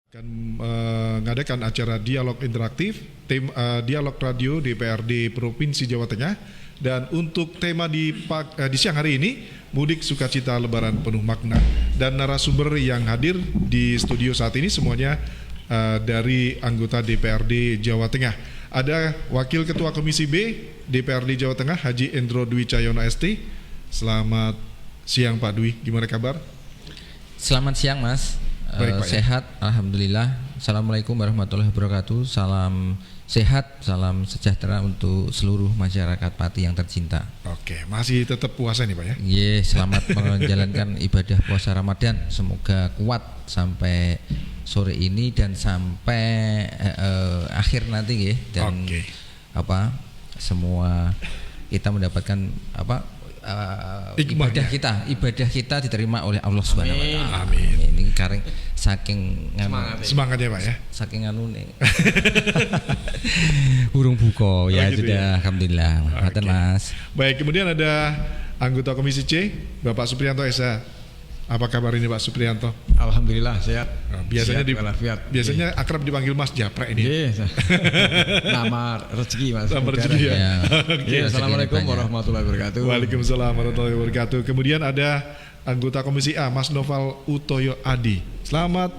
Akan mengadakan acara dialog interaktif, dialog radio DPRD Provinsi Jawa Tengah, dan untuk tema di siang hari ini mudik sukacita Lebaran penuh makna, dan narasumber yang hadir di studio saat ini semuanya dari anggota DPRD Jawa Tengah. Ada Wakil Ketua Komisi B DPRD Jawa Tengah Haji Endro Dwi Cahyono ST. Selamat siang Pak Dwi, gimana kabar? Selamat siang Mas. Baik, Pak, sehat, alhamdulillah. Assalamualaikum warahmatullahi wabarakatuh. Salam sehat, salam sejahtera untuk seluruh masyarakat Pati yang tercinta. Oke, masih tetap puasa nih Pak ya? Iya, selamat menjalankan ibadah puasa Ramadan. Semoga kuat sampai sore ini dan sampai akhir nanti ya. Dan semua kita mendapatkan ibadah kita diterima oleh Allah Subhanahu wa taala. Amin. Ini kareng saking semangatnya Pak ya. Saking anune. Burung buko ya gitu sudah ya? Alhamdulillah. Matur Mas. Baik, kemudian ada anggota Komisi C Bapak Supriyanto Esa. Apa kabar ini Pak Supriyanto? Alhamdulillah sehat. Biasanya sehat, biasanya akrab dipanggil Mas Japre ini. Nama rezeki Mas. Nama rezeki ya. Assalamualaikum warahmatullahi wabarakatuh. Waalaikumsalam warahmatullahi wabarakatuh. Kemudian ada anggota Komisi A Mas Noval Utoyo Adi. Selamat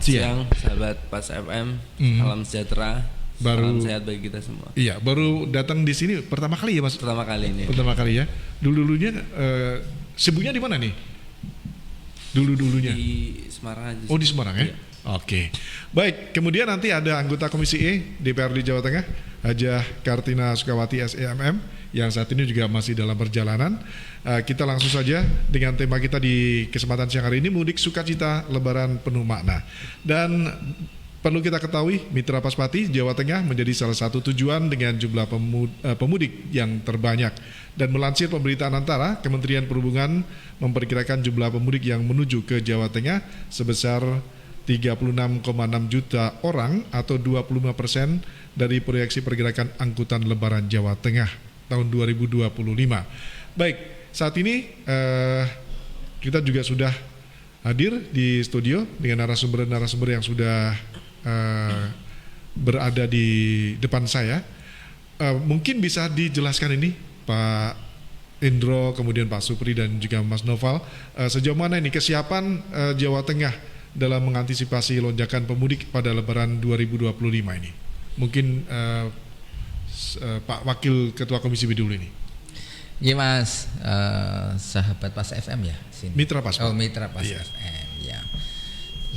siang sahabat Pas FM. Salam sejahtera. Salam sehat bagi kita semua. Iya, baru datang di sini pertama kali ya Mas? Pertama kali ini. Pertama kali ya. Dulunya sibuknya di mana nih? Dulunya di Semarang aja. Oh, di Semarang ya? Iya. Oke. Baik, kemudian nanti ada anggota Komisi E DPRD Jawa Tengah Hajah Kartina Sukawati SEMM yang saat ini juga masih dalam perjalanan. Kita langsung saja dengan tema kita di kesempatan siang hari ini, mudik sukacita Lebaran penuh makna. Dan perlu kita ketahui, Mitra Paspati Jawa Tengah menjadi salah satu tujuan dengan jumlah pemudik yang terbanyak. Dan melansir pemberitaan Antara, Kementerian Perhubungan memperkirakan jumlah pemudik yang menuju ke Jawa Tengah sebesar 36,6 juta orang atau 25% dari proyeksi pergerakan angkutan Lebaran Jawa Tengah tahun 2025. Baik, saat ini kita juga sudah hadir di studio dengan narasumber yang sudah berada di depan saya. Mungkin bisa dijelaskan ini Pak Indro, kemudian Pak Supri dan juga Mas Noval, sejauh mana ini kesiapan Jawa Tengah dalam mengantisipasi lonjakan pemudik pada Lebaran 2025 ini. Mungkin Pak Wakil Ketua Komisi B dulu ini. Iya Mas, sahabat Pas FM ya. Sini. Mitra Pas. Oh, Mitra Pas iya. FM ya.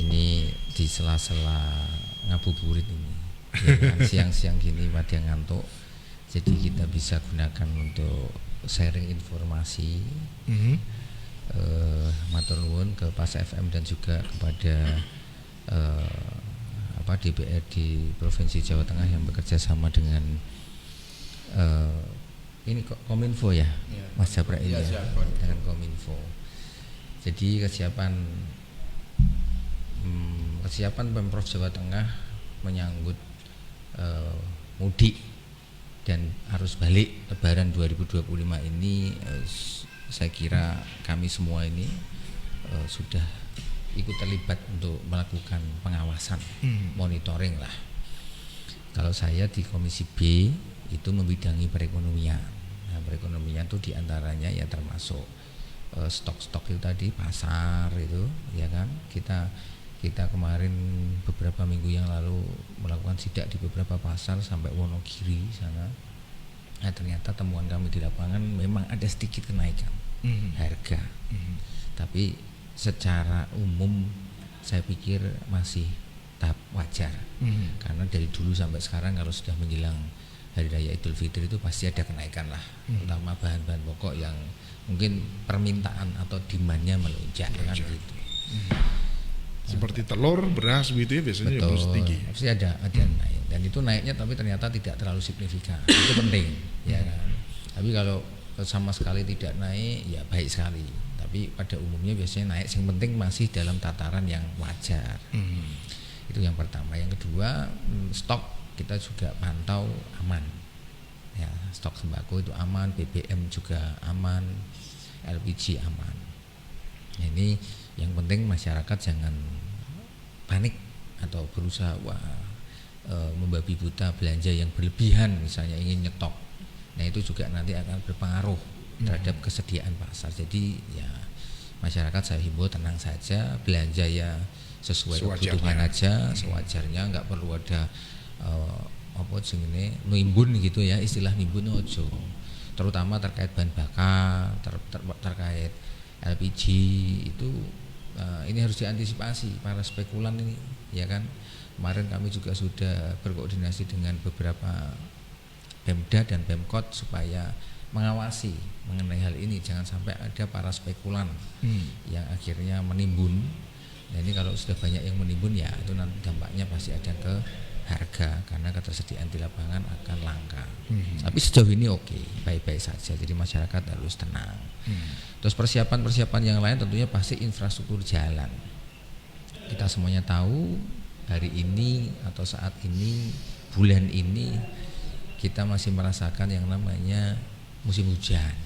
Ini di sela-sela ngabuburit ini. Ya kan, siang-siang gini pada ngantuk. Jadi kita bisa gunakan untuk sharing informasi. Matur nuwun ke Pas FM dan juga kepada DPRD Provinsi Jawa Tengah yang bekerja sama dengan ini Kominfo ya, Mas Japra ini ya, dengan Kominfo. Jadi kesiapan Pemprov Jawa Tengah menyangkut mudik dan arus balik Lebaran 2025 ini, saya kira kami semua ini sudah ikut terlibat untuk melakukan pengawasan, monitoring lah. Kalau saya di Komisi B itu membidangi perekonomian. Nah, perekonomian itu diantaranya ya termasuk stok-stok itu tadi, pasar itu, ya kan. Kita kemarin beberapa minggu yang lalu melakukan sidak di beberapa pasar sampai Wonogiri sana. Nah, ternyata temuan kami di lapangan memang ada sedikit kenaikan harga. Tapi secara umum saya pikir masih tahap wajar. Karena dari dulu sampai sekarang kalau sudah menjelang Hari Raya Idul Fitri itu pasti ada kenaikan lah, terutama bahan-bahan pokok yang mungkin permintaan atau demandnya melonjak kan gitu. Seperti telur, beras begitu ya biasanya. Betul, terus tinggi. pasti ada naik, dan itu naiknya tapi ternyata tidak terlalu signifikan. Itu penting, ya kan. Tapi kalau sama sekali tidak naik, ya baik sekali. Tapi pada umumnya biasanya naik. Yang penting masih dalam tataran yang wajar. Itu yang pertama. Yang kedua, stok kita juga pantau aman. Ya, stok sembako itu aman, BBM juga aman, LPG aman. Nah, ini yang penting masyarakat jangan panik atau berusaha membabi buta belanja yang berlebihan, misalnya ingin nyetok. Nah itu juga nanti akan berpengaruh terhadap kesediaan pasar. Jadi ya masyarakat saya himbau tenang saja, belanja ya sesuai kebutuhan aja, sewajarnya, nggak perlu ada apa jenenge nimbun gitu ya, istilah nimbun ojo. Terutama terkait bahan bakar, terkait LPG itu ini harus diantisipasi para spekulan ini, ya kan. Kemarin kami juga sudah berkoordinasi dengan beberapa Pemda dan Pemkot supaya mengawasi mengenai hal ini, jangan sampai ada para spekulan yang akhirnya menimbun. Nah ini kalau sudah banyak yang menimbun ya itu nanti dampaknya pasti ada ke harga, karena ketersediaan di lapangan akan langka. Tapi sejauh ini oke, baik-baik saja. Jadi masyarakat harus tenang. Terus persiapan yang lain tentunya pasti infrastruktur jalan. Kita semuanya tahu hari ini atau saat ini, bulan ini kita masih merasakan yang namanya musim hujan.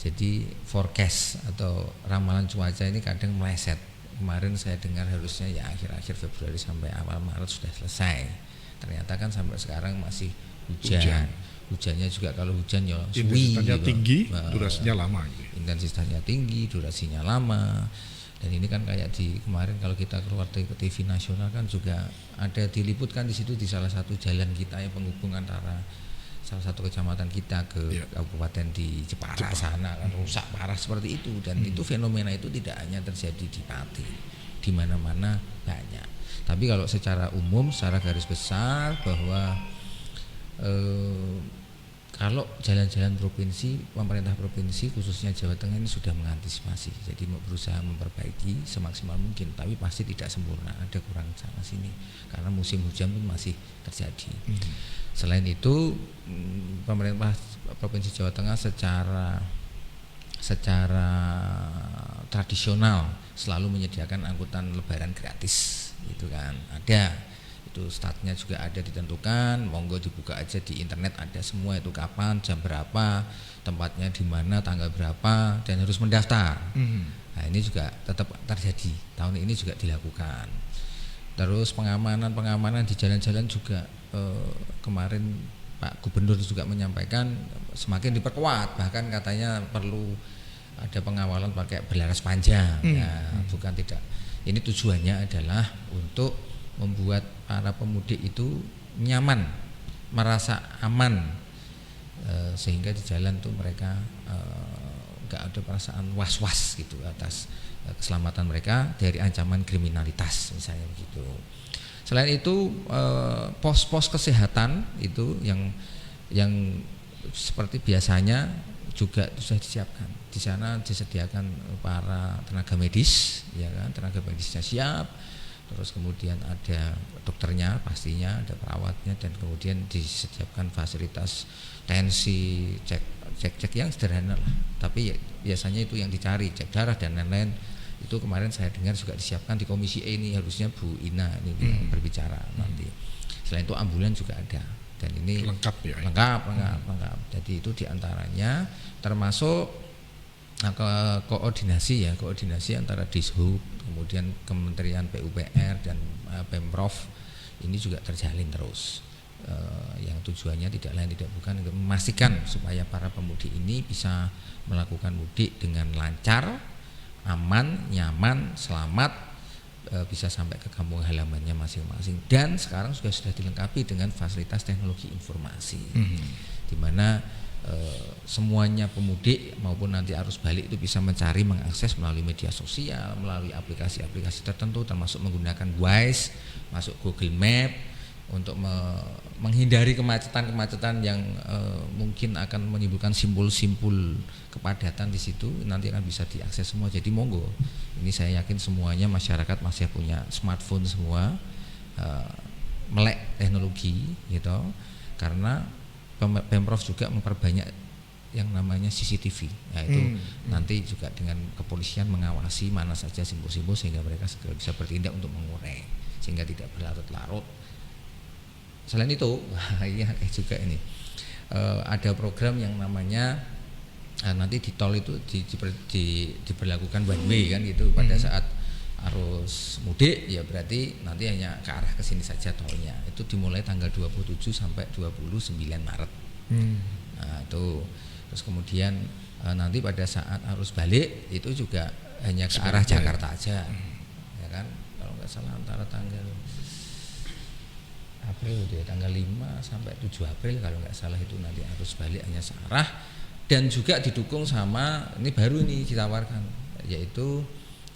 Jadi forecast atau ramalan cuaca ini kadang meleset. Kemarin saya dengar harusnya ya akhir-akhir Februari sampai awal Maret sudah selesai. Ternyata kan sampai sekarang masih hujan. Hujannya juga kalau hujan ya intensitasnya tinggi, durasinya lama gitu. Intensitasnya tinggi, durasinya lama. Dan ini kan kayak di kemarin kalau kita keluar ke TV nasional kan juga ada diliputkan di situ di salah satu jalan kita yang penghubung antara salah satu kecamatan kita ke kabupaten di Jepara sana kan rusak parah seperti itu. Dan itu fenomena itu tidak hanya terjadi di Pati, di mana-mana banyak. Tapi kalau secara umum, secara garis besar bahwa kalau jalan-jalan provinsi, pemerintah provinsi khususnya Jawa Tengah ini sudah mengantisipasi, jadi berusaha memperbaiki semaksimal mungkin, tapi pasti tidak sempurna, ada kurang sana sini karena musim hujan pun masih terjadi. Selain itu, pemerintah provinsi Jawa Tengah secara tradisional selalu menyediakan angkutan lebaran gratis, gitu kan, ada. Itu startnya juga ada ditentukan, monggo dibuka aja di internet, ada semua itu kapan, jam berapa, tempatnya di mana, tanggal berapa, dan harus mendaftar. Nah ini juga tetap terjadi, tahun ini juga dilakukan. Terus pengamanan di jalan-jalan juga kemarin Pak Gubernur juga menyampaikan semakin diperkuat, bahkan katanya perlu ada pengawalan pakai berlaras panjang. Ya, bukan tidak. Ini tujuannya adalah untuk membuat para pemudik itu nyaman, merasa aman, sehingga di jalan tuh mereka nggak ada perasaan was-was gitu atas keselamatan mereka dari ancaman kriminalitas misalnya begitu. Selain itu pos-pos kesehatan itu yang seperti biasanya juga sudah disiapkan. Di sana disediakan para tenaga medis, ya kan, tenaga medisnya siap. Terus kemudian ada dokternya pastinya, ada perawatnya, dan kemudian disediakan fasilitas tensi, cek yang sederhana lah. Tapi ya, biasanya itu yang dicari, cek darah dan lain-lain. Itu kemarin saya dengar juga disiapkan di Komisi E ini, harusnya Bu Ina ini berbicara nanti. Selain itu ambulan juga ada, dan ini lengkap ya. Lengkap. Jadi itu diantaranya termasuk koordinasi antara Dishub, kemudian Kementerian PUPR dan Pemprov ini juga terjalin terus. Yang tujuannya tidak lain tidak bukan untuk memastikan supaya para pemudik ini bisa melakukan mudik dengan lancar, aman, nyaman, selamat, bisa sampai ke kampung halamannya masing-masing. Dan sekarang sudah dilengkapi dengan fasilitas teknologi informasi, di mana semuanya pemudik maupun nanti arus balik itu bisa mencari, mengakses melalui media sosial, melalui aplikasi-aplikasi tertentu, termasuk menggunakan Waze, masuk Google Map untuk menghindari kemacetan-kemacetan yang mungkin akan menimbulkan simpul-simpul kepadatan di situ. Nanti akan bisa diakses semua. Jadi monggo, ini saya yakin semuanya masyarakat masih punya smartphone semua, melek teknologi gitu, karena Pemprov juga memperbanyak yang namanya CCTV. Nah itu nanti juga dengan kepolisian mengawasi mana saja simpul-simpul sehingga mereka segera bisa bertindak untuk mengurai sehingga tidak berlarut-larut. Selain itu, juga ini ada program yang namanya nanti di tol itu diberlakukan one way kan gitu pada saat arus mudik ya berarti nanti hanya ke arah kesini saja tolnya. Itu dimulai tanggal 27 sampai 29 Maret. Nah, itu terus kemudian nanti pada saat arus balik itu juga hanya ke arah Jakarta aja. Ya kan? Kalau nggak salah antara tanggal April itu ya, tanggal 5 sampai 7 April kalau nggak salah itu nanti arus balik hanya searah, dan juga didukung sama ini baru ini ditawarkan, yaitu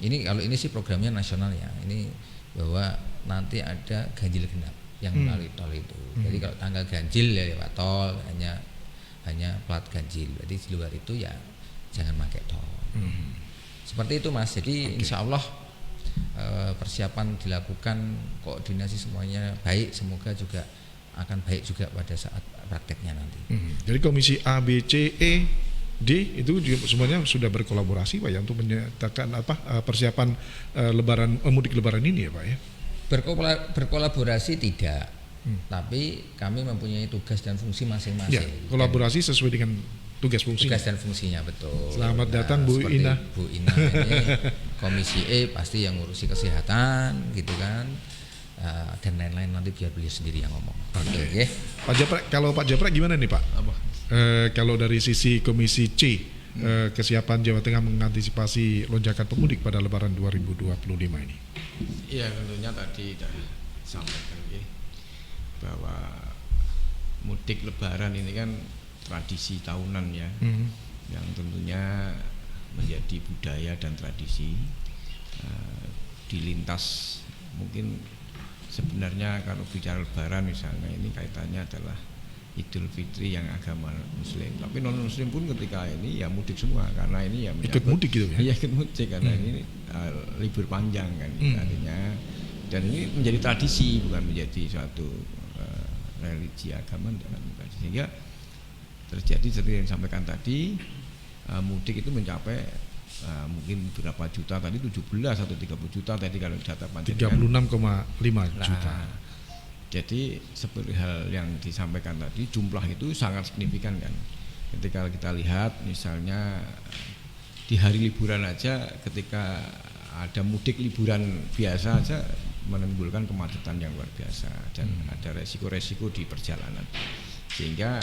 ini kalau ini sih programnya nasional ya, ini bahwa nanti ada ganjil genap yang melalui tol itu. Jadi kalau tanggal ganjil ya lewat tol, hanya plat ganjil. Berarti di luar itu ya jangan pakai tol. Seperti itu Mas. Jadi insya Allah persiapan dilakukan, koordinasi semuanya baik, semoga juga akan baik juga pada saat prakteknya nanti. Jadi komisi A, B, C, E, D itu juga semuanya sudah berkolaborasi Pak ya untuk menyatakan persiapan mudik lebaran ini ya Pak ya. Berkolaborasi tidak, tapi kami mempunyai tugas dan fungsi masing-masing. Ya, kolaborasi sesuai dengan tugas fungsinya. Tugas dan fungsinya betul. Selamat datang Bu Ina. Bu Ina ini komisi E pasti yang ngurusi kesehatan gitu kan. Dan lain-lain nanti biar beliau sendiri yang ngomong. Oke. Pak Japra, kalau Pak Japra gimana nih Pak? Apa? Kalau dari sisi komisi C, kesiapan Jawa Tengah mengantisipasi lonjakan pemudik pada Lebaran 2025 ini. Iya, tentunya tadi sudah sampaikan ya, bahwa mudik Lebaran ini kan tradisi tahunan ya, yang tentunya menjadi budaya dan tradisi dilintas. Mungkin sebenarnya kalau bicara Lebaran misalnya ini kaitannya adalah Idul Fitri yang agama Muslim, tapi non Muslim pun ketika ini ya mudik semua karena ini ya ikut mudik gitu ya? Iya ikut mudik karena ini libur panjang kan artinya, dan ini menjadi tradisi bukan menjadi suatu religi agama dalam tradisi, sehingga terjadi seperti yang disampaikan tadi, mudik itu mencapai mungkin berapa juta tadi, 17 atau 30 juta tadi kalau data panjenengan 36,5 juta. Jadi seperti hal yang disampaikan tadi, jumlah itu sangat signifikan kan. Ketika kita lihat misalnya di hari liburan aja, ketika ada mudik liburan biasa aja menimbulkan kemacetan yang luar biasa dan ada resiko-resiko di perjalanan. Sehingga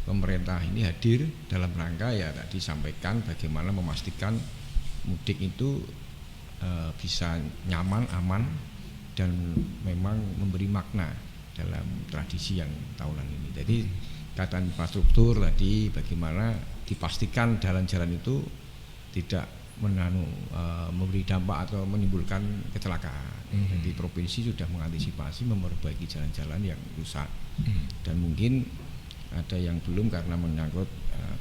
pemerintah ini hadir dalam rangka ya tadi sampaikan bagaimana memastikan mudik itu bisa nyaman, aman, dan memang memberi makna dalam tradisi yang tahunan ini. Jadi kata infrastruktur tadi bagaimana dipastikan jalan-jalan itu tidak memberi dampak atau menimbulkan kecelakaan. Jadi provinsi sudah mengantisipasi memperbaiki jalan-jalan yang rusak. Dan mungkin ada yang belum karena menyangkut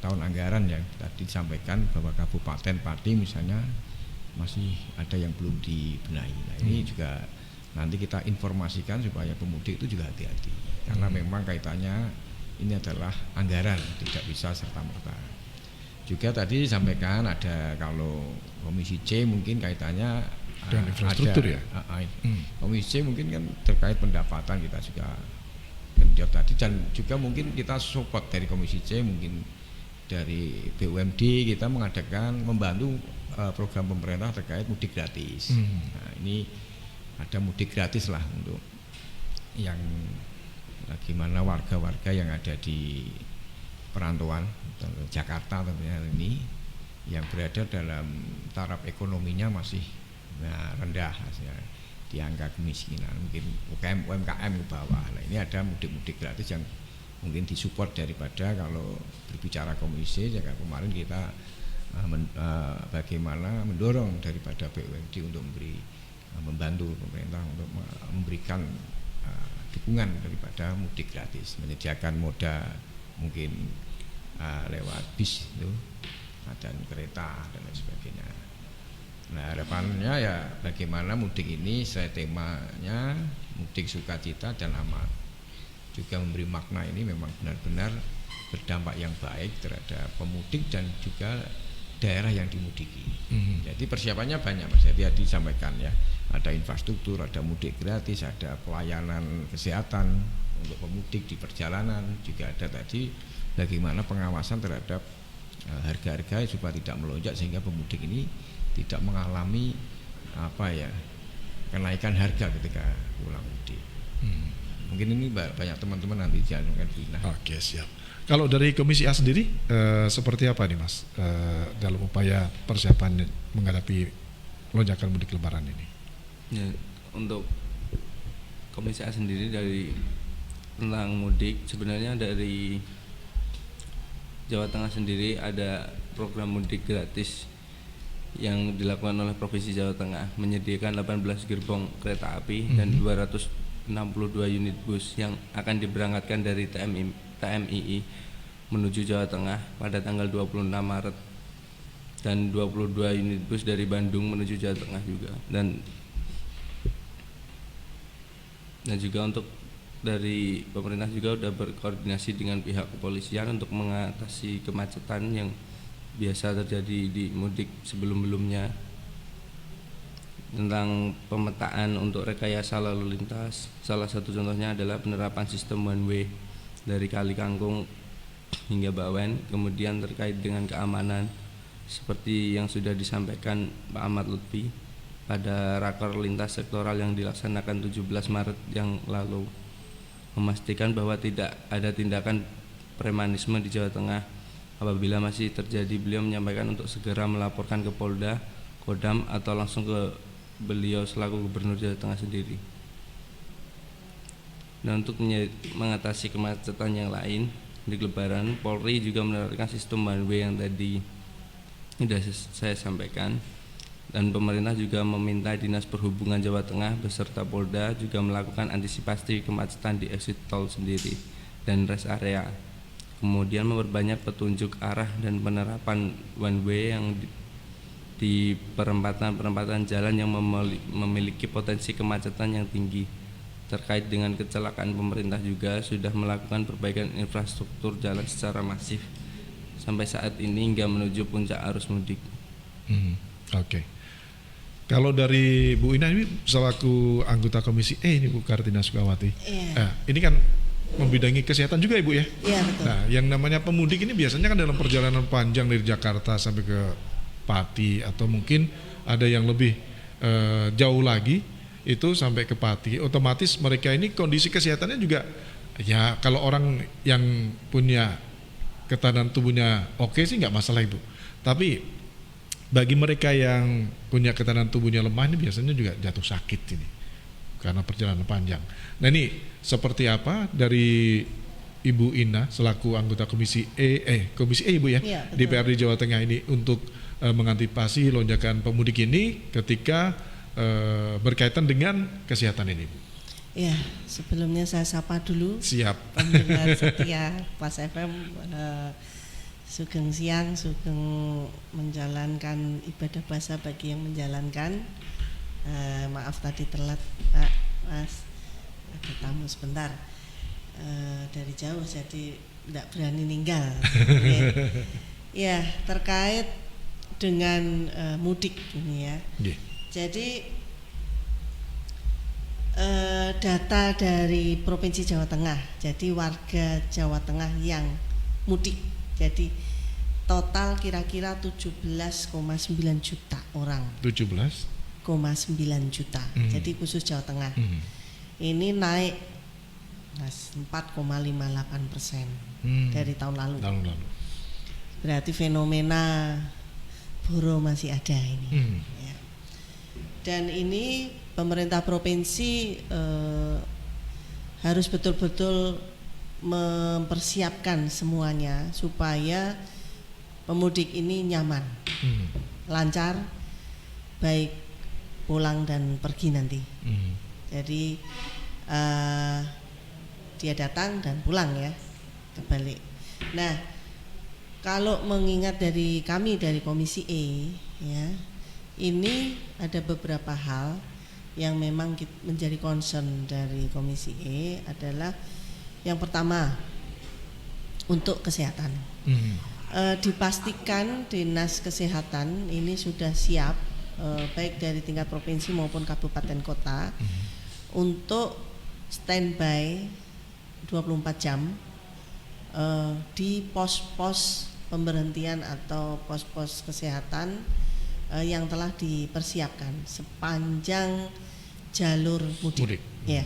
tahun anggaran yang tadi disampaikan bahwa Kabupaten Pati misalnya masih ada yang belum dibenahi. Nah, ini juga nanti kita informasikan supaya pemudik itu juga hati-hati karena memang kaitannya ini adalah anggaran, tidak bisa serta-merta. Juga tadi disampaikan ada kalau komisi C mungkin kaitannya dan infrastruktur ya. Komisi C mungkin kan terkait pendapatan kita juga genjot tadi, dan juga mungkin kita support dari komisi C, mungkin dari BUMD kita mengadakan membantu program pemerintah terkait mudik gratis. Nah, ini ada mudik gratis lah untuk yang bagaimana warga-warga yang ada di perantauan Jakarta tentunya ini yang berada dalam taraf ekonominya masih rendah hasilnya, di angka kemiskinan, mungkin UMKM ke bawah. Nah, ini ada mudik-mudik gratis yang mungkin disupport daripada kalau berbicara komisi ya kemarin kita bagaimana mendorong daripada BUMD untuk membantu pemerintah untuk memberikan dukungan daripada mudik gratis, menyediakan moda mungkin lewat bis itu dan kereta dan lain sebagainya. Nah, harapannya ya bagaimana mudik ini saya temanya mudik sukacita dan aman, juga memberi makna ini memang benar-benar berdampak yang baik terhadap pemudik dan juga daerah yang dimudiki. Jadi persiapannya banyak Mas, jadi disampaikan ya, ada infrastruktur, ada mudik gratis, ada pelayanan kesehatan untuk pemudik di perjalanan, juga ada tadi bagaimana pengawasan terhadap harga-harga supaya tidak melonjak sehingga pemudik ini tidak mengalami kenaikan harga ketika pulang mudik. Mungkin ini banyak teman-teman nanti dianukan Bina. Oke, siap. Kalau dari Komisi A sendiri seperti apa nih Mas dalam upaya persiapan menghadapi lonjakan mudik Lebaran ini? Ya, untuk Komisi A sendiri dari tentang mudik, sebenarnya dari Jawa Tengah sendiri ada program mudik gratis yang dilakukan oleh Provinsi Jawa Tengah, menyediakan 18 gerbong kereta api dan 262 unit bus yang akan diberangkatkan dari TMII menuju Jawa Tengah pada tanggal 26 Maret, dan 22 unit bus dari Bandung menuju Jawa Tengah juga. Dan juga untuk dari pemerintah juga sudah berkoordinasi dengan pihak kepolisian untuk mengatasi kemacetan yang biasa terjadi di mudik sebelum-belumnya. Tentang pemetaan untuk rekayasa lalu lintas, salah satu contohnya adalah penerapan sistem one way dari Kali Kangkung hingga Bawen. Kemudian terkait dengan keamanan, seperti yang sudah disampaikan Pak Ahmad Lutfi pada rakor lintas sektoral yang dilaksanakan 17 Maret yang lalu, memastikan bahwa tidak ada tindakan premanisme di Jawa Tengah. Apabila masih terjadi, beliau menyampaikan untuk segera melaporkan ke Polda, Kodam, atau langsung ke beliau selaku Gubernur Jawa Tengah sendiri. Dan untuk mengatasi kemacetan yang lain di Lebaran, Polri juga menerapkan sistem one way yang tadi sudah saya sampaikan. Dan pemerintah juga meminta Dinas Perhubungan Jawa Tengah beserta Polda juga melakukan antisipasi kemacetan di exit tol sendiri dan rest area. Kemudian memperbanyak petunjuk arah dan penerapan one way yang di perempatan jalan yang memiliki potensi kemacetan yang tinggi. Terkait dengan kecelakaan, pemerintah juga sudah melakukan perbaikan infrastruktur jalan secara masif sampai saat ini hingga menuju puncak arus mudik. Oke. Kalau dari Bu Ina ini selaku anggota Komisi E ini Bu Kartina Sukawati, ini kan membidangi kesehatan juga Ibu ya? Iya, betul. Nah, yang namanya pemudik ini biasanya kan dalam perjalanan panjang dari Jakarta sampai ke Pati, atau mungkin ada yang lebih jauh lagi itu sampai ke Pati. Otomatis mereka ini kondisi kesehatannya juga, ya kalau orang yang punya ketahanan tubuhnya oke sih nggak masalah Ibu. Tapi bagi mereka yang punya ketahanan tubuhnya lemah ini biasanya juga jatuh sakit ini karena perjalanan panjang. Nah, ini seperti apa dari Ibu Ina selaku anggota Komisi E Ibu ya, DPRD Jawa Tengah ini untuk mengantisipasi lonjakan pemudik ini ketika berkaitan dengan kesehatan ini, Bu? Ya, sebelumnya saya sapa dulu. Siap. Pendengar setia Pas FM. Sugeng siang, sugeng menjalankan ibadah puasa bagi yang menjalankan. Maaf tadi telat, Pak, Mas, ada tamu sebentar dari jauh, jadi tidak berani ninggal. Ya, terkait dengan mudik ini ya. Jadi data dari Provinsi Jawa Tengah, jadi warga Jawa Tengah yang mudik. Jadi total kira-kira 17,9 juta orang. 17,9 juta. Jadi khusus Jawa Tengah. Ini naik 4,58% dari tahun lalu. Berarti fenomena buruh masih ada ini. Ya. Dan ini pemerintah provinsi harus betul-betul mempersiapkan semuanya supaya pemudik ini nyaman, lancar, baik pulang dan pergi nanti. Jadi dia datang dan pulang ya, kebalik. Nah, kalau mengingat dari kami dari Komisi E ya, ini ada beberapa hal yang memang menjadi concern dari Komisi E adalah yang pertama untuk kesehatan. Dipastikan Dinas Kesehatan ini sudah siap baik dari tingkat provinsi maupun kabupaten kota untuk standby 24 jam di pos-pos pemberhentian atau pos-pos kesehatan yang telah dipersiapkan sepanjang jalur mudik. Ya.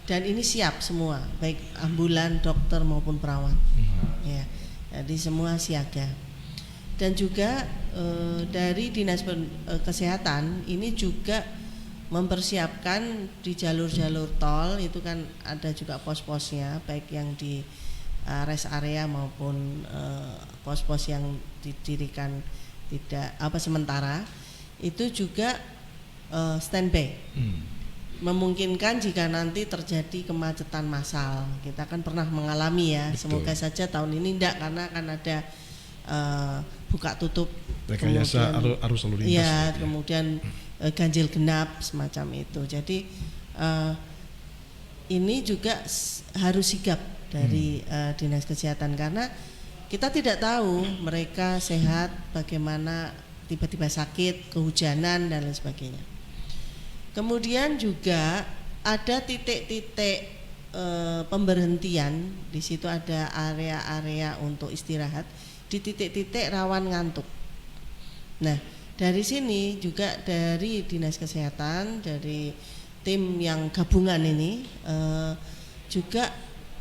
Dan ini siap semua, baik ambulan, dokter maupun perawat. Ya, jadi semua siaga. Dan juga dari Dinas Kesehatan ini juga mempersiapkan di jalur-jalur tol itu kan ada juga pos-posnya, baik yang di rest area maupun pos-pos yang didirikan sementara itu juga standby. Memungkinkan jika nanti terjadi kemacetan massal, kita kan pernah mengalami ya. Betul. Semoga saja tahun ini tidak, karena akan ada buka tutup, rekayasa arus lalu lintas. Iya, kemudian ganjil genap semacam itu. Jadi ini juga harus sigap dari Dinas Kesehatan, karena kita tidak tahu mereka sehat bagaimana, tiba-tiba sakit, kehujanan dan lain sebagainya. Kemudian juga ada titik-titik pemberhentian, di situ ada area-area untuk istirahat di titik-titik rawan ngantuk. Nah, dari sini juga dari Dinas Kesehatan, dari tim yang gabungan ini juga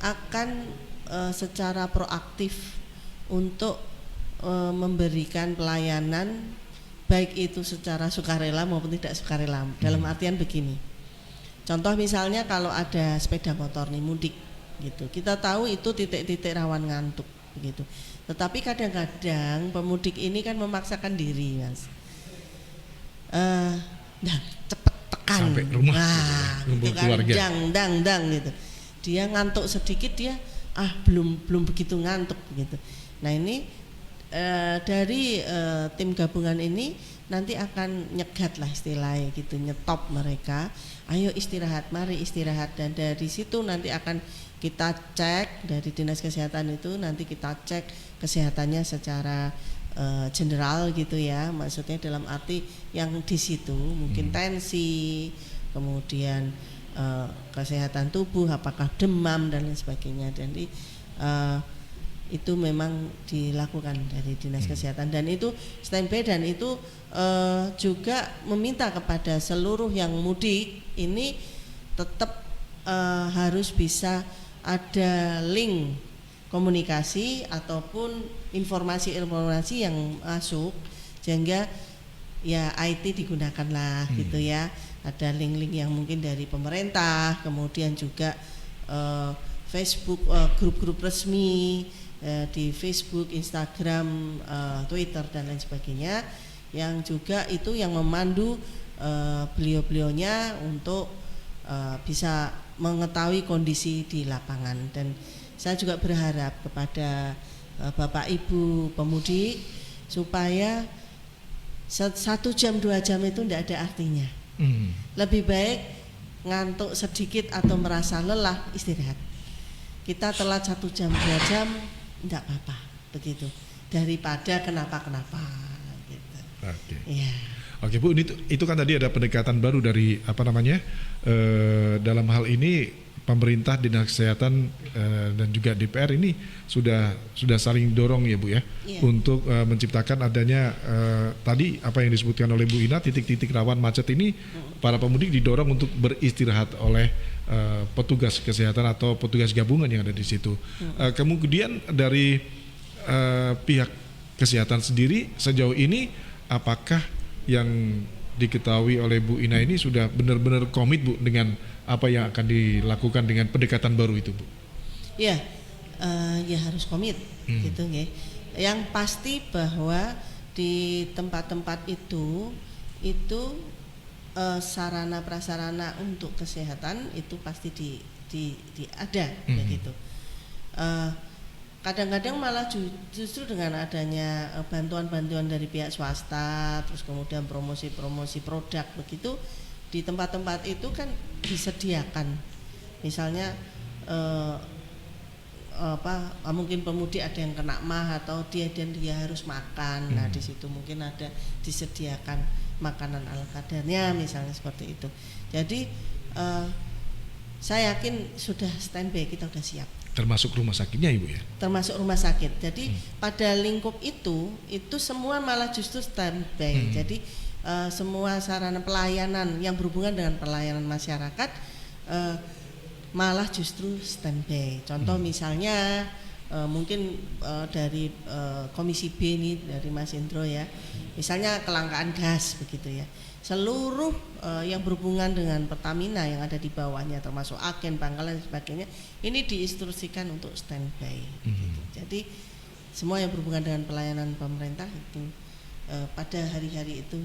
akan secara proaktif untuk memberikan pelayanan, baik itu secara sukarela maupun tidak sukarela. Dalam artian begini, contoh misalnya kalau ada sepeda motor nih mudik gitu, kita tahu itu titik-titik rawan ngantuk begitu. Tetapi kadang-kadang pemudik ini kan memaksakan diri, Mas. Cepet tekan sampai rumah, gitu kan, dang gitu. Dia ngantuk sedikit, dia belum begitu ngantuk gitu. Nah ini dari tim gabungan ini nanti akan nyegat lah istilahnya gitu, nyetop mereka, ayo istirahat, mari istirahat. Dan dari situ nanti akan kita cek, dari Dinas Kesehatan itu nanti kita cek kesehatannya secara general gitu ya, maksudnya dalam arti yang di situ mungkin tensi, kemudian kesehatan tubuh, apakah demam dan lain sebagainya. Jadi itu memang dilakukan dari Dinas Kesehatan, dan itu standby, dan itu juga meminta kepada seluruh yang mudik ini tetap harus bisa ada link komunikasi ataupun informasi-informasi yang masuk, sehingga ya IT digunakan lah gitu ya. Ada link-link yang mungkin dari pemerintah, kemudian juga Facebook, grup-grup resmi di Facebook, Instagram, Twitter dan lain sebagainya, yang juga itu yang memandu beliau-beliaunya untuk bisa mengetahui kondisi di lapangan. Dan saya juga berharap kepada Bapak Ibu pemudik supaya 1 jam 2 jam itu tidak ada artinya. Lebih baik ngantuk sedikit atau merasa lelah, istirahat. Kita telat 1 jam 2 jam tidak apa-apa begitu, daripada kenapa-kenapa gitu. Oke. Ya. Oke Bu, itu kan tadi ada pendekatan baru dari dalam hal ini pemerintah, Dinas Kesehatan dan juga DPR ini sudah saling dorong ya Bu ya, untuk menciptakan adanya tadi apa yang disebutkan oleh Bu Ina, titik-titik rawan macet ini para pemudik didorong untuk beristirahat oleh petugas kesehatan atau petugas gabungan yang ada di situ. Kemudian dari pihak kesehatan sendiri sejauh ini apakah yang diketahui oleh Bu Ina ini sudah benar-benar komit Bu dengan apa yang akan dilakukan dengan pendekatan baru itu Bu? Ya, ya harus komit gitu ya. Yang pasti bahwa di tempat-tempat itu sarana prasarana untuk kesehatan itu pasti ada begitu. Kadang-kadang malah justru dengan adanya bantuan-bantuan dari pihak swasta, terus kemudian promosi-promosi produk begitu, di tempat-tempat itu kan disediakan misalnya mungkin pemudik ada yang kena MAH atau dia harus makan. Nah di situ mungkin ada disediakan makanan ala kadarnya misalnya seperti itu. Jadi saya yakin sudah standby, kita sudah siap. Termasuk rumah sakitnya Ibu ya? termasuk rumah sakit. Jadi pada lingkup itu semua malah justru standby. Jadi semua sarana pelayanan yang berhubungan dengan pelayanan masyarakat malah justru standby. Contoh misalnya mungkin dari Komisi B ini dari Mas Indro ya, misalnya kelangkaan gas begitu ya. Seluruh yang berhubungan dengan Pertamina yang ada di bawahnya termasuk agen, pangkalan dan sebagainya ini diinstruksikan untuk standby. Gitu. Jadi semua yang berhubungan dengan pelayanan pemerintah itu pada hari-hari itu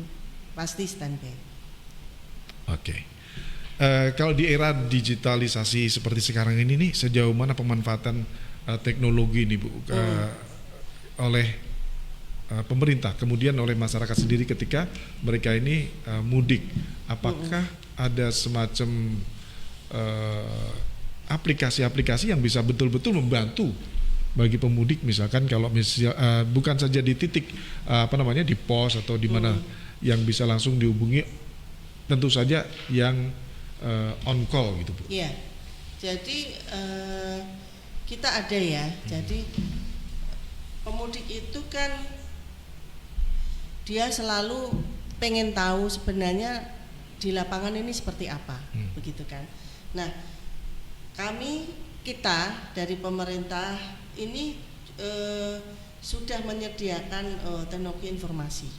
pasti standby. Oke. Kalau di era digitalisasi seperti sekarang ini nih, sejauh mana pemanfaatan teknologi ini Bu oleh pemerintah, kemudian oleh masyarakat sendiri ketika mereka ini mudik, apakah ada semacam aplikasi-aplikasi yang bisa betul-betul membantu bagi pemudik, misalkan kalau bukan saja di titik di pos atau di mana yang bisa langsung dihubungi, tentu saja yang on call gitu Bu. Iya, jadi kita ada ya, jadi pemudik itu kan dia selalu pengen tahu sebenarnya di lapangan ini seperti apa, begitu kan. Nah, kita dari pemerintah ini sudah menyediakan teknologi informasi.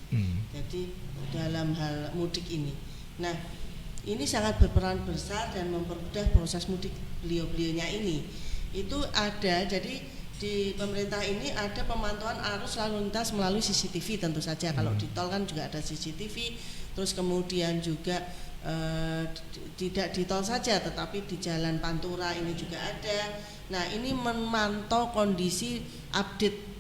Jadi dalam hal mudik ini, nah ini sangat berperan besar dan mempermudah proses mudik beliau-beliaunya ini. Itu ada, jadi di pemerintah ini ada pemantauan arus lalu lintas melalui CCTV tentu saja. Kalau di tol kan juga ada CCTV. Terus kemudian juga tidak di tol saja, tetapi di jalan Pantura ini juga ada. Nah ini memantau kondisi update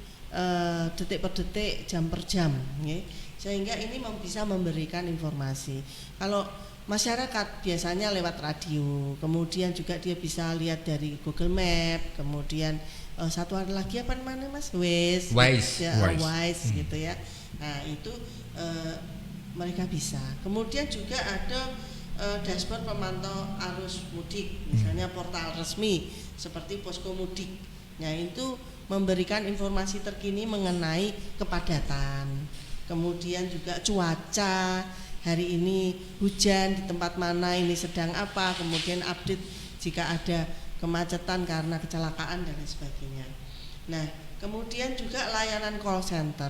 detik per detik, jam per jam, ya. Sehingga ini bisa memberikan informasi. Kalau masyarakat biasanya lewat radio, kemudian juga dia bisa lihat dari Google Map, kemudian satu ada lagi apa namanya Mas? Wise. Gitu ya. Nah itu mereka bisa. Kemudian juga ada dashboard pemantau arus mudik, misalnya portal resmi seperti Posko Mudik. Nah itu memberikan informasi terkini mengenai kepadatan, kemudian juga cuaca. Hari ini hujan di tempat mana, ini sedang apa, kemudian update jika ada kemacetan karena kecelakaan dan lain sebagainya. Nah, kemudian juga layanan call center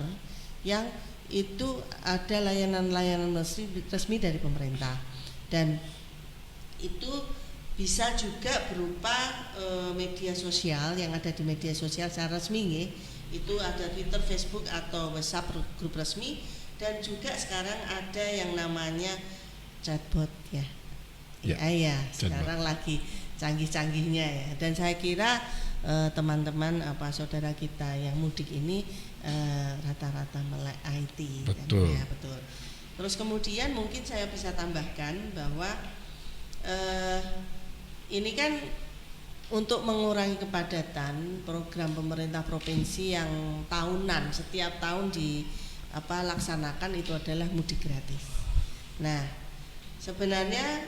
yang itu ada layanan-layanan resmi dari pemerintah, dan itu bisa juga berupa media sosial yang ada di media sosial secara resmi, itu ada Twitter, Facebook atau WhatsApp grup resmi. Dan juga sekarang ada yang namanya chatbot ya. Ya, sekarang lagi canggih-canggihnya ya. Dan saya kira teman-teman saudara kita yang mudik ini rata-rata melek IT. Betul. Kan? Ya, betul. Terus kemudian mungkin saya bisa tambahkan bahwa ini kan untuk mengurangi kepadatan, program pemerintah provinsi yang tahunan setiap tahun laksanakan itu adalah mudik gratis. Nah, sebenarnya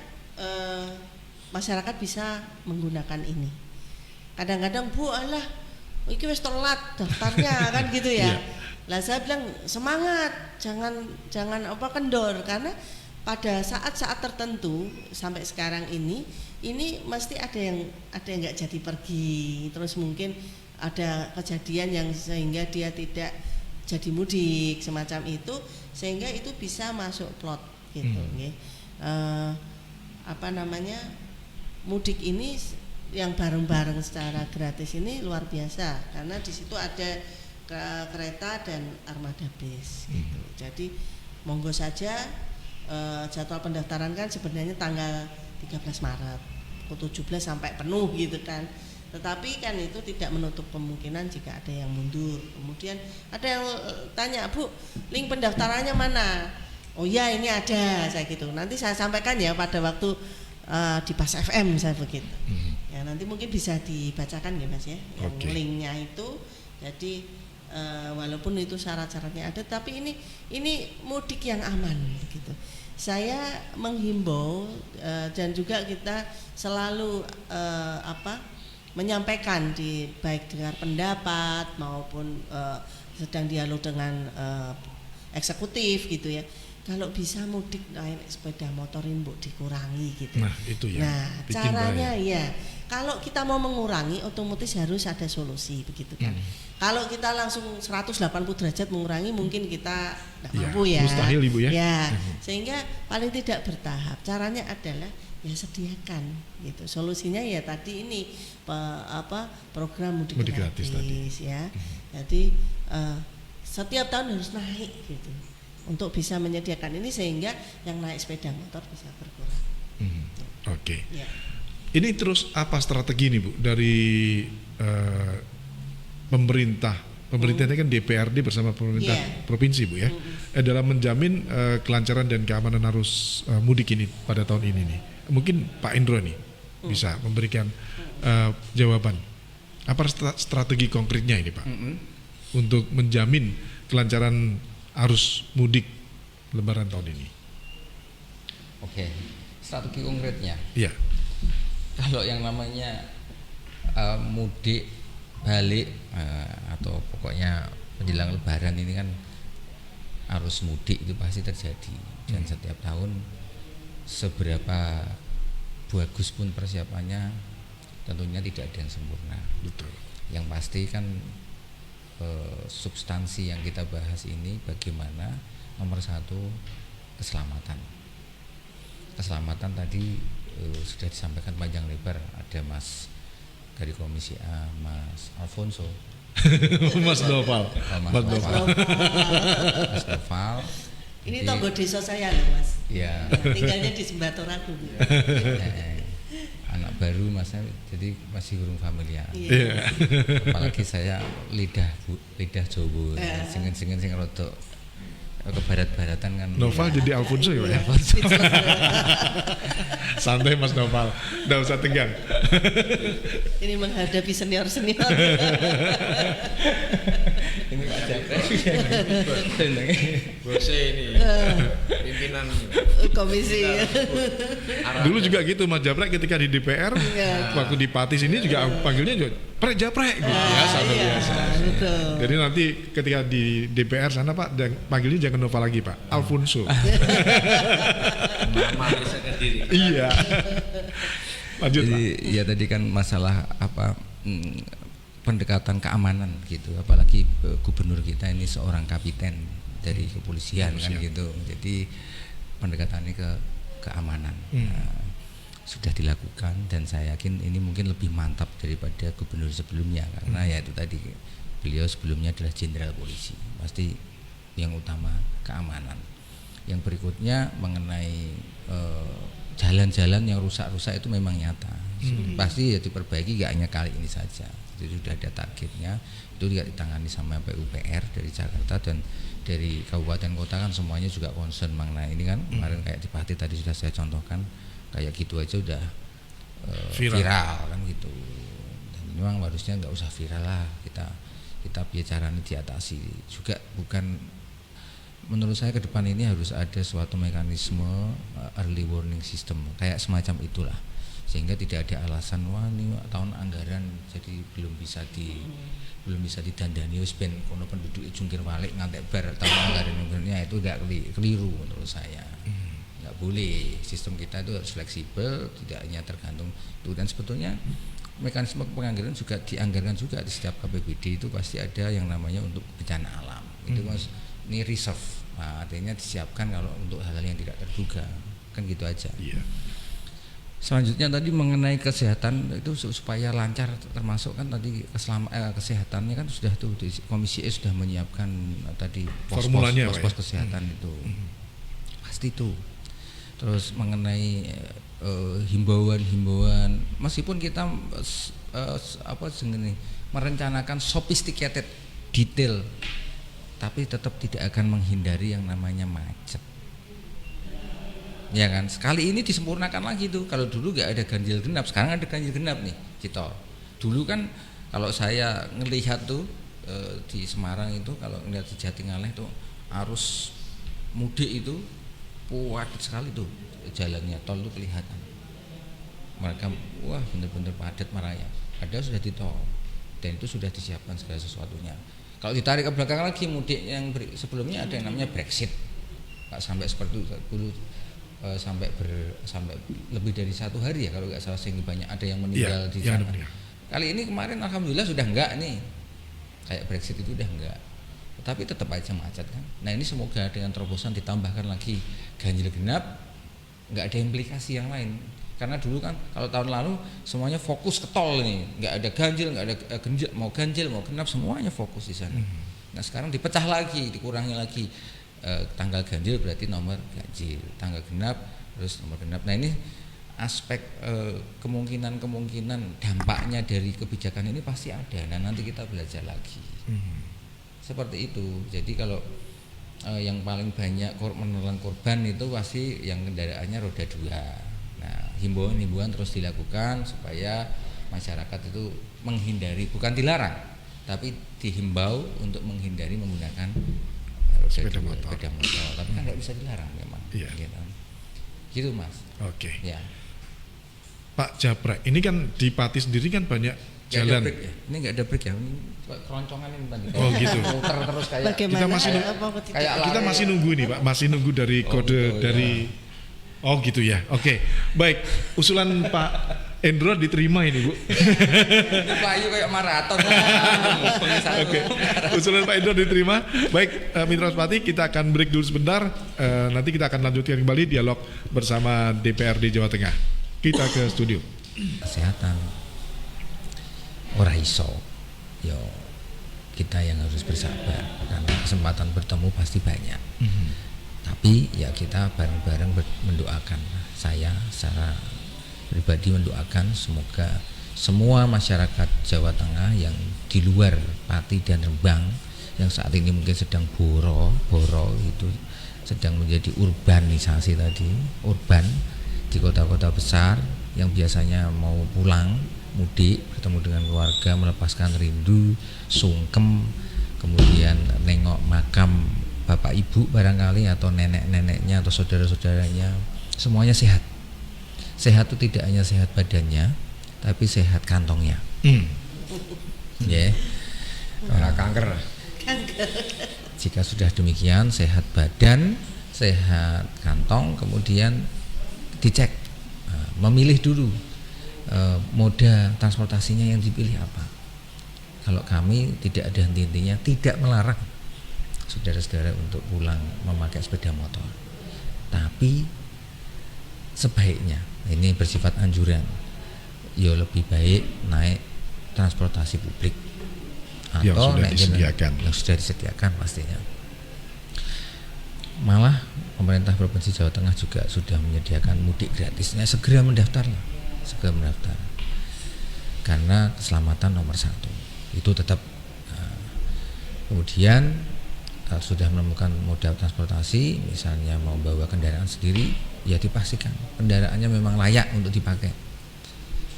masyarakat bisa menggunakan ini. Kadang-kadang Bu, iki wis telat daftarnya kan gitu ya. Lah saya bilang semangat, jangan kendor, karena pada saat-saat tertentu sampai sekarang ini mesti ada yang nggak jadi pergi, terus mungkin ada kejadian yang sehingga dia tidak jadi mudik semacam itu, sehingga itu bisa masuk plot gitu. Mudik ini yang bareng-bareng secara gratis ini luar biasa, karena di situ ada kereta dan armada bis gitu. Jadi monggo saja, jadwal pendaftaran kan sebenarnya tanggal 13 Maret ke 17 sampai penuh gitu kan. Tetapi kan itu tidak menutup kemungkinan jika ada yang mundur. Kemudian ada yang tanya, Bu, link pendaftarannya mana? Oh ya, ini ada, saya gitu. Nanti saya sampaikan ya pada waktu di Pas FM saya begitu. Ya nanti mungkin bisa dibacakan ya Mas ya, yang linknya itu. Jadi walaupun itu syarat-syaratnya ada, tapi ini mudik yang aman begitu. Saya menghimbau dan juga kita selalu menyampaikan di baik dengar pendapat maupun sedang dialog dengan eksekutif gitu ya. Kalau bisa mudik naik sepeda motorin bu dikurangi gitu. Nah itu ya. Nah bikin caranya bahaya. ya, kalau kita mau mengurangi otomatis harus ada solusi begitu kan. Kalau kita langsung 180 derajat mengurangi mungkin kita tidak Ya, mampu ya. mustahil, Ibu ya. Sehingga paling tidak bertahap. Caranya adalah ya sediakan gitu. Solusinya ya tadi ini program mudik gratis tadi. ya. Jadi setiap tahun harus naik gitu. Untuk bisa menyediakan ini sehingga yang naik sepeda motor bisa berkurang. Oke. Ya. Ini terus apa strategi nih Bu dari pemerintah? Pemerintah ini kan DPRD bersama pemerintah provinsi Bu ya, dalam menjamin kelancaran dan keamanan arus mudik ini pada tahun ini nih. Mungkin Pak Indro nih bisa memberikan jawaban. Apa strategi konkretnya ini Pak untuk menjamin kelancaran arus mudik Lebaran tahun ini? Oke, strategi konkretnya. Iya. Kalau yang namanya mudik balik atau pokoknya menjelang Lebaran ini kan arus mudik itu pasti terjadi dan setiap tahun seberapa bagus pun persiapannya tentunya tidak ada yang sempurna. Betul. Yang pasti kan substansi yang kita bahas ini bagaimana nomor satu keselamatan. Keselamatan tadi sudah disampaikan panjang lebar, ada Mas dari Komisi A, Mas Alfonso, Mas Noval. Mas Noval. Ini tonggo desa saya loh Mas. Ya. Tinggalnya di Sembatoragu. Anak baru Mas, jadi masih kurang familiar. Iya. Apalagi saya lidah Jawa, singen-singen sing rodok ke barat-baratan kan. Noval jadi Alfonso ya Pak ya? Santai Mas Noval, nggak usah tegang. Ini menghadapi senior-senior. Ini Pak Japre. Bose ini pimpinan Komisi. Dulu juga gitu Mas Japre ketika di DPR, waktu di Patis ini juga panggilnya juga Prek Japre gitu. Biasa. Betul. Jadi nanti ketika di DPR sana Pak, panggilnya jangan Noval lagi Pak, Alfonso. Nama diri. Iya. Lanjut Pak. Jadi ya tadi kan masalah pendekatan keamanan gitu, apalagi gubernur kita ini seorang kapiten dari kepolisian kan gitu, jadi pendekatannya ke keamanan sudah dilakukan dan saya yakin ini mungkin lebih mantap daripada gubernur sebelumnya karena ya itu tadi beliau sebelumnya adalah jenderal polisi, pasti yang utama keamanan. Yang berikutnya mengenai jalan-jalan yang rusak-rusak itu memang nyata, pasti ya diperbaiki, gak hanya kali ini saja. Itu sudah ada targetnya, itu juga ditangani sama PUPR dari Jakarta dan dari kabupaten kota kan semuanya juga concern mengenai ini kan. Kemarin kayak di Pati tadi sudah saya contohkan, kayak gitu aja udah viral kan gitu. Dan memang harusnya nggak usah viral lah, kita bicaranya diatasi juga, bukan, menurut saya ke depan ini harus ada suatu mekanisme early warning system kayak semacam itulah, sehingga tidak ada alasan wah ini tahun anggaran jadi belum bisa didandani wis ben kono penduduk jungkir balik ngantek bar tahun anggarannya, itu enggak keliru menurut saya. Enggak boleh, sistem kita itu harus fleksibel, tidak hanya tergantung itu, dan sebetulnya mekanisme penganggaran juga dianggarkan juga di setiap KPBD itu pasti ada yang namanya untuk bencana alam. Itu Mas, ini reserve. Nah, artinya disiapkan kalau untuk hal-hal yang tidak terduga. Kan gitu aja. Iya. Selanjutnya tadi mengenai kesehatan itu supaya lancar, termasuk kan tadi kesehatannya kan sudah tuh di Komisi E sudah menyiapkan tadi pos kesehatan itu pasti itu. Terus mengenai himbauan meskipun kita merencanakan sophisticated detail, tapi tetap tidak akan menghindari yang namanya macet. Ya kan, sekali ini disempurnakan lagi tuh. Kalau dulu nggak ada ganjil genap, sekarang ada ganjil genap nih, Cito. Dulu kan kalau saya ngelihat tuh di Semarang itu, kalau ngelihat di Jatingaleh tuh arus mudik itu padat sekali tuh jalannya, tol tuh kelihatan. Mereka wah bener-bener padat marahnya. ada sudah ditol dan itu sudah disiapkan segala sesuatunya. Kalau ditarik ke belakang lagi mudik yang sebelumnya ada yang namanya Brexit, Pak, sampai seperti itu dulu, sampai lebih dari 1 hari ya kalau nggak salah, sehingga banyak ada yang meninggal di sana. Kali ini kemarin alhamdulillah sudah enggak nih, kayak Brexit itu udah enggak, tapi tetap aja macet kan. Nah ini semoga dengan terobosan ditambahkan lagi ganjil genap, nggak ada implikasi yang lain. Karena dulu kan kalau tahun lalu semuanya fokus ke tol nih, nggak ada ganjil, nggak ada ganjil mau genap, semuanya fokus di sana. Nah sekarang dipecah lagi, dikurangi lagi, tanggal ganjil berarti nomor ganjil, tanggal genap terus nomor genap. Nah ini aspek kemungkinan dampaknya dari kebijakan ini pasti ada. Nah nanti kita belajar lagi. Seperti itu. Jadi kalau yang paling banyak menelan korban itu pasti yang kendaraannya roda 2. Nah, himbauan terus dilakukan supaya masyarakat itu menghindari, bukan dilarang, tapi dihimbau untuk menghindari menggunakan sepeda motor. Tapi kan nggak bisa dilarang memang. Iya. Gitu Mas. Oke. Ya. Pak Japra, ini kan di Pati sendiri kan banyak jalan. Ada break ya? Ini nggak ada break ya? Ini keroncongan ini tadi. Oh gitu. Muter terus kayak. Kita masih nunggu nih Pak, masih nunggu dari kode dari. Ya. Oh gitu ya. Oke. Baik, usulan Pak Endro diterima ini Bu. Ini Bayu kayak maraton. Oke. Usulan Pak Endro diterima. Baik, Mitra Pati, kita akan break dulu sebentar. Nanti kita akan lanjutkan kembali dialog bersama DPRD Jawa Tengah. Kita ke studio. Kesehatan ora iso. Yo kita yang harus bersabar karena kesempatan bertemu pasti banyak. Tapi ya kita bareng-bareng mendoakan. Saya secara pribadi mendoakan semoga semua masyarakat Jawa Tengah yang di luar Pati dan Rembang yang saat ini mungkin sedang boro itu sedang menjadi urbanisasi tadi, urban di kota-kota besar yang biasanya mau pulang mudik bertemu dengan keluarga, melepaskan rindu, sungkem, kemudian nengok makam bapak ibu barangkali atau nenek-neneknya atau saudara-saudaranya, semuanya sehat. Sehat itu tidak hanya sehat badannya, tapi sehat kantongnya. Ya. Kanker. Jika sudah demikian, sehat badan, sehat kantong, kemudian dicek, memilih dulu moda transportasinya yang dipilih apa. Kalau kami tidak ada henti-hentinya, tidak melarang saudara-saudara untuk pulang memakai sepeda motor, tapi sebaiknya ini bersifat anjuran, ya lebih baik naik transportasi publik atau yang sudah disediakan pastinya. Malah pemerintah Provinsi Jawa Tengah juga sudah menyediakan mudik gratisnya, segera mendaftar karena keselamatan nomor 1 itu tetap. Kemudian sudah menemukan moda transportasi, misalnya mau bawa kendaraan sendiri, ya dipastikan kendaraannya memang layak untuk dipakai.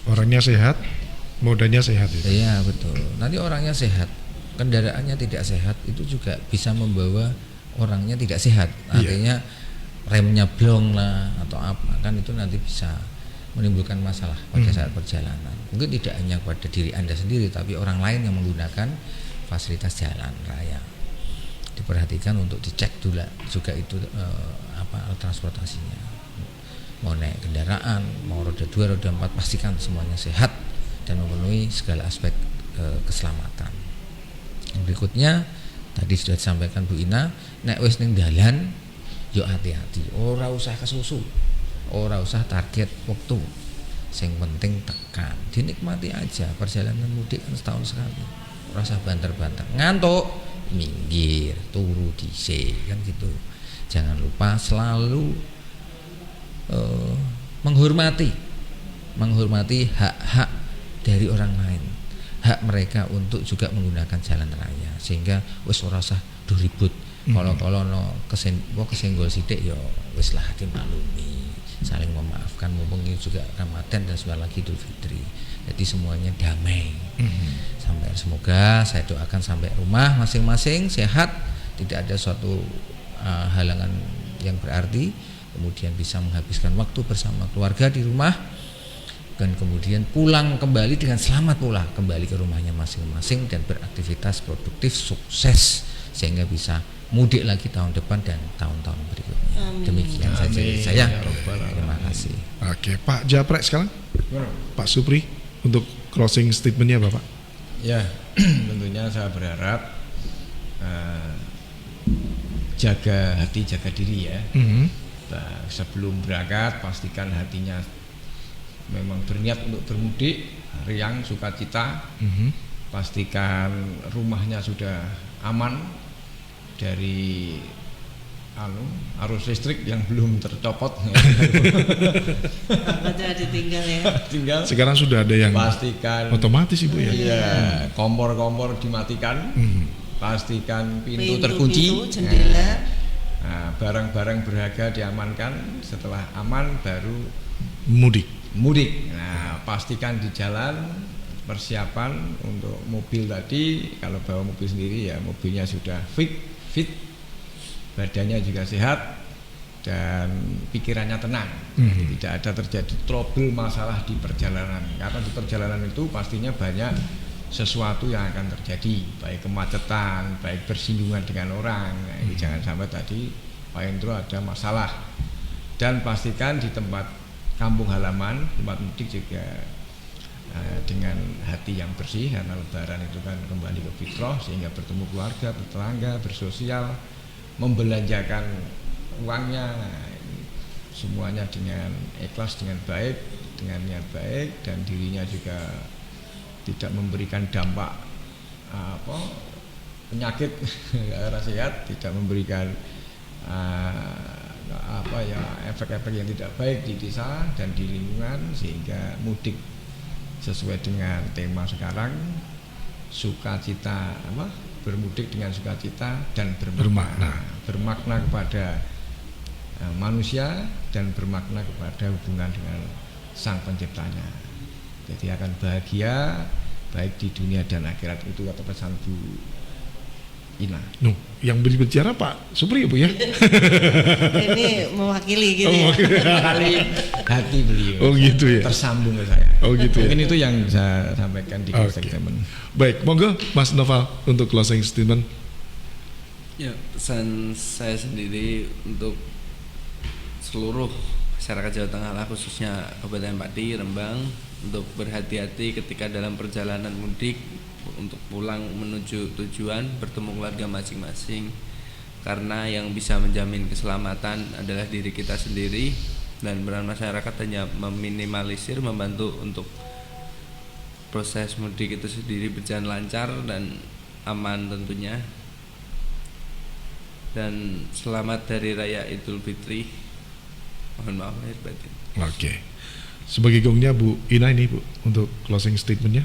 Orangnya sehat, modanya sehat itu. Iya betul. Nanti orangnya sehat, kendaraannya tidak sehat, itu juga bisa membawa orangnya tidak sehat. Artinya remnya blong lah atau apa, kan itu nanti bisa menimbulkan masalah pada saat perjalanan. Mungkin tidak hanya pada diri Anda sendiri, tapi orang lain yang menggunakan fasilitas jalan raya. Diperhatikan untuk dicek dulu juga itu alat transportasinya, mau naik kendaraan, mau roda 2, roda 4, pastikan semuanya sehat dan memenuhi segala aspek keselamatan. Yang berikutnya tadi sudah disampaikan Bu Ina, nek wis ning dalan yo hati-hati, ora usah kesusu, ora usah target waktu, sing penting tekan, dinikmati aja. Perjalanan mudik kan setahun sekali, ora usah banter-banter, ngantuk minggir, turu dhisik kan gitu. Jangan lupa selalu menghormati hak-hak dari orang lain, hak mereka untuk juga menggunakan jalan raya, sehingga wis ora usah ribut. Kalau no kesenggol sithik ya wis lah dimaklumi, saling memaafkan, mumpung ini juga Ramadan dan sebentar lagi Idul Fitri. Jadi semuanya damai. Sampai semoga saya doakan sampai rumah masing-masing sehat, tidak ada suatu halangan yang berarti, kemudian bisa menghabiskan waktu bersama keluarga di rumah, dan kemudian pulang kembali dengan selamat pula kembali ke rumahnya masing-masing dan beraktivitas produktif sukses sehingga bisa mudik lagi tahun depan dan tahun-tahun berikutnya. Demikian saja dari saya. Terima kasih. Oke, Pak Japrek sekarang. Pak Supri untuk closing statementnya Bapak. Ya, tentunya saya berharap jaga hati, jaga diri ya. Nah, sebelum berangkat pastikan hatinya memang berniat untuk bermudik, riang, sukacita. Pastikan rumahnya sudah aman dari arus listrik yang belum tercopot. Apa ditinggal ya? Tinggal. Sekarang sudah ada yang pastikan otomatis Ibu ya. Iya, kompor-kompor dimatikan. Pastikan pintu terkunci. Pintu, jendela. Nah, barang-barang berharga diamankan. Setelah aman baru Mudik. mudik. Nah, pastikan di jalan persiapan untuk mobil tadi. Kalau bawa mobil sendiri ya mobilnya sudah fit, badannya juga sehat dan pikirannya tenang. Jadi tidak ada terjadi trouble masalah di perjalanan. Karena di perjalanan itu pastinya banyak sesuatu yang akan terjadi, baik kemacetan, baik bersinggungan dengan orang. Nah, ini jangan sampai tadi Pak Hendro ada masalah. Dan pastikan di tempat kampung halaman, tempat mudik juga dengan hati yang bersih, karena lebaran itu kan kembali ke fitrah, sehingga bertemu keluarga, bertetangga, bersosial, membelanjakan uangnya, semuanya dengan ikhlas, dengan baik, dengan niat baik, dan dirinya juga tidak memberikan dampak penyakit arah sehat, tidak memberikan efek-efek yang tidak baik di desa dan di lingkungan, sehingga mudik sesuai dengan tema sekarang, sukacita bermudik dengan sukacita dan bermakna kepada manusia dan bermakna kepada hubungan dengan Sang Penciptanya. Jadi akan bahagia baik di dunia dan akhirat. Itu kata pesan Bu Ina. Yang berbicara Pak Supri ya Bu ya. Ini mewakili gitu ya. Kali hati beliau. Oh gitu ya. Tersambung ke saya. Oh gitu ya. Mungkin itu yang saya sampaikan di closing statement. Baik, monggo Mas Noval untuk closing statement. Ya, pesan saya sendiri untuk seluruh masyarakat Jawa Tengah lah, khususnya Kabupaten Pati, Rembang, untuk berhati-hati ketika dalam perjalanan mudik, untuk pulang menuju tujuan, bertemu keluarga masing-masing, karena yang bisa menjamin keselamatan adalah diri kita sendiri, dan peran masyarakat hanya meminimalisir, membantu untuk proses mudik itu sendiri berjalan lancar dan aman tentunya. Dan selamat Hari Raya Idul Fitri. Mohon maaf lahir batin. Oke. Sebagai gongnya Bu Ina ini Bu untuk closing statementnya.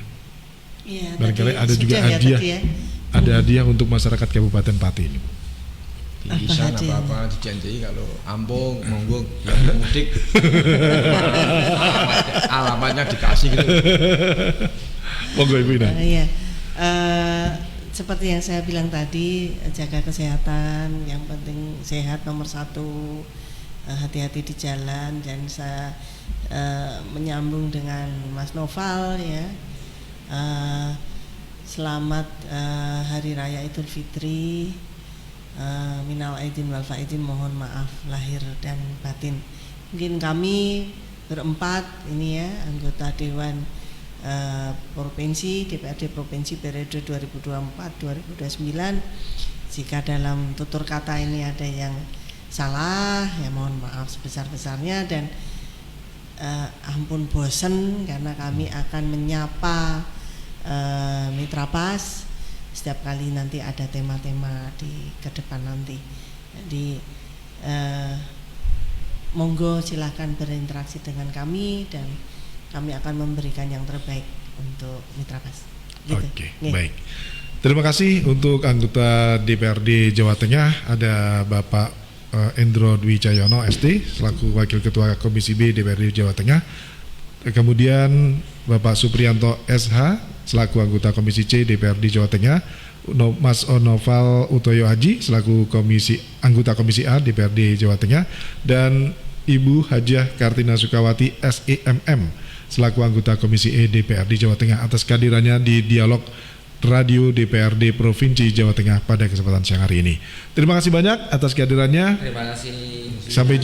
Iya, barangkali ada juga sudah ya hadiah. tadi ya. Ada hadiah untuk masyarakat Kabupaten Pati ini. Bisa apa-apa dijanji kalau Ampung, monggo yang mudik alamatnya dikasih gitu. Monggo Ibu Ina. Iya. Seperti yang saya bilang tadi, jaga kesehatan, yang penting sehat nomor satu, hati-hati di jalan. Dan saya menyambung dengan Mas Noval ya, selamat Hari Raya Idul Fitri, minal aidin wal faidin, mohon maaf lahir dan batin. Mungkin kami berempat ini ya, anggota Dewan Provinsi, DPRD Provinsi periode 2024-2029, jika dalam tutur kata ini ada yang salah ya mohon maaf sebesar-besarnya, dan ampun bosen karena kami akan menyapa Mitra Pas setiap kali nanti ada tema-tema di ke depan nanti. Jadi monggo silahkan berinteraksi dengan kami dan kami akan memberikan yang terbaik untuk Mitra Pas. Gitu. Oke, baik. Terima kasih untuk anggota DPRD Jawa Tengah, ada Bapak Endro Dwi Cahyono ST selaku Wakil Ketua Komisi B DPRD Jawa Tengah. Kemudian Bapak Supriyanto SH selaku anggota Komisi C DPRD Jawa Tengah, Mas Noval Utoyo Haji selaku anggota Komisi A DPRD Jawa Tengah, dan Ibu Hajah Kartina Sukawati SEMM selaku anggota Komisi E DPRD Jawa Tengah atas kehadirannya di Dialog Radio DPRD Provinsi Jawa Tengah pada kesempatan siang hari ini. Terima kasih banyak atas kehadirannya. Terima kasih. Sampai jumpa.